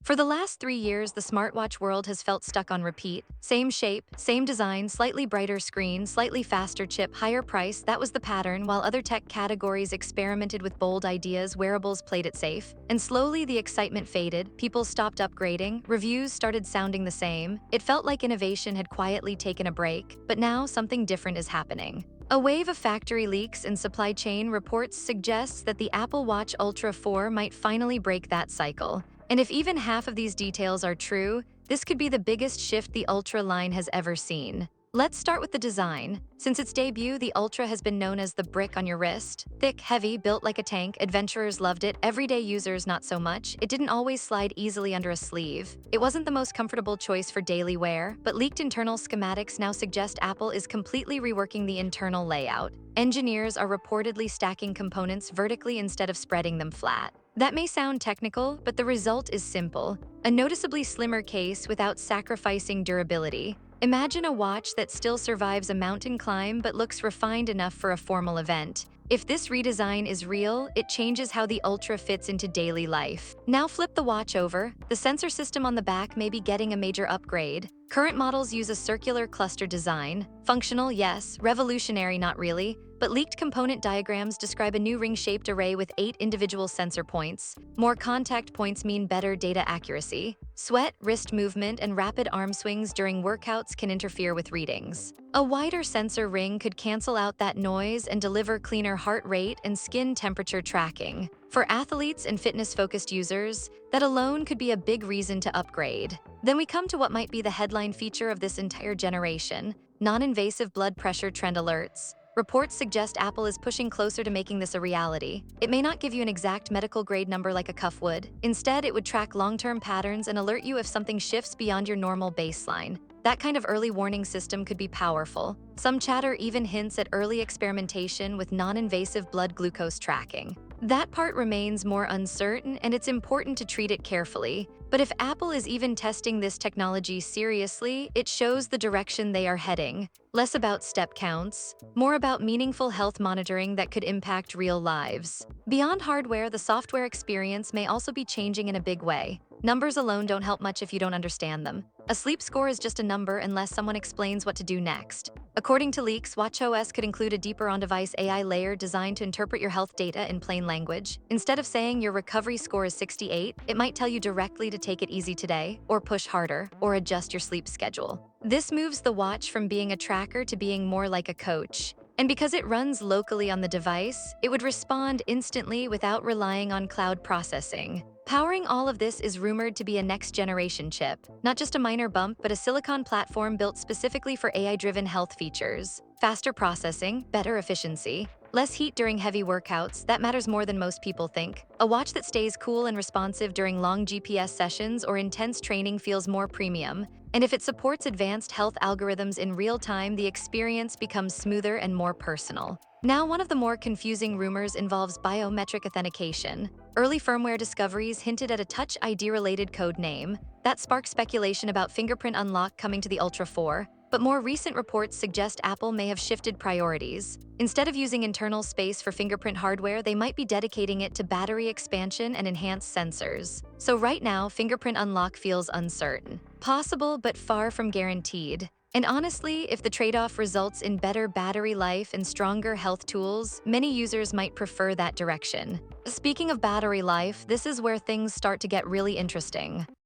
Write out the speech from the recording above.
For the last 3 years, the smartwatch world has felt stuck on repeat. Same shape, same design, slightly brighter screen, slightly faster chip, higher price. That was the pattern. While other tech categories experimented with bold ideas, wearables played it safe. And slowly the excitement faded, people stopped upgrading, reviews started sounding the same. It felt like innovation had quietly taken a break, but now something different is happening. A wave of factory leaks and supply chain reports suggests that the Apple Watch Ultra 4 might finally break that cycle. And if even half of these details are true, this could be the biggest shift the Ultra line has ever seen. Let's start with the design. Since its debut, the Ultra has been known as the brick on your wrist. Thick, heavy, built like a tank, adventurers loved it, everyday users not so much. It didn't always slide easily under a sleeve. It wasn't the most comfortable choice for daily wear, but leaked internal schematics now suggest Apple is completely reworking the internal layout. Engineers are reportedly stacking components vertically instead of spreading them flat. That may sound technical, but the result is simple: a noticeably slimmer case without sacrificing durability. Imagine a watch that still survives a mountain climb but looks refined enough for a formal event. If this redesign is real, it changes how the Ultra fits into daily life. Now flip the watch over. The sensor system on the back may be getting a major upgrade. Current models use a circular cluster design. Functional, yes. Revolutionary, not really. But leaked component diagrams describe a new ring-shaped array with 8 individual sensor points. More contact points mean better data accuracy. Sweat, wrist movement, and rapid arm swings during workouts can interfere with readings. A wider sensor ring could cancel out that noise and deliver cleaner heart rate and skin temperature tracking. For athletes and fitness-focused users, that alone could be a big reason to upgrade. Then we come to what might be the headline feature of this entire generation: non-invasive blood pressure trend alerts. Reports suggest Apple is pushing closer to making this a reality. It may not give you an exact medical grade number like a cuff would. Instead, it would track long-term patterns and alert you if something shifts beyond your normal baseline. That kind of early warning system could be powerful. Some chatter even hints at early experimentation with non-invasive blood glucose tracking. That part remains more uncertain, and it's important to treat it carefully. But if Apple is even testing this technology seriously, it shows the direction they are heading. Less about step counts, more about meaningful health monitoring that could impact real lives. Beyond hardware, the software experience may also be changing in a big way. Numbers alone don't help much if you don't understand them. A sleep score is just a number unless someone explains what to do next. According to leaks, watchOS could include a deeper on-device AI layer designed to interpret your health data in plain language. Instead of saying your recovery score is 68, it might tell you directly to take it easy today, or push harder, or adjust your sleep schedule. This moves the watch from being a tracker to being more like a coach. And because it runs locally on the device, it would respond instantly without relying on cloud processing. Powering all of this is rumored to be a next-generation chip, not just a minor bump, but a silicon platform built specifically for AI-driven health features. Faster processing, better efficiency, less heat during heavy workouts. That matters more than most people think. A watch that stays cool and responsive during long GPS sessions or intense training feels more premium. And if it supports advanced health algorithms in real time, the experience becomes smoother and more personal. Now, one of the more confusing rumors involves biometric authentication. Early firmware discoveries hinted at a Touch ID-related code name. That sparked speculation about fingerprint unlock coming to the Ultra 4. But more recent reports suggest Apple may have shifted priorities. Instead of using internal space for fingerprint hardware, they might be dedicating it to battery expansion and enhanced sensors. So right now, fingerprint unlock feels uncertain. Possible, but far from guaranteed. And honestly, if the trade-off results in better battery life and stronger health tools, many users might prefer that direction. Speaking of battery life, this is where things start to get really interesting.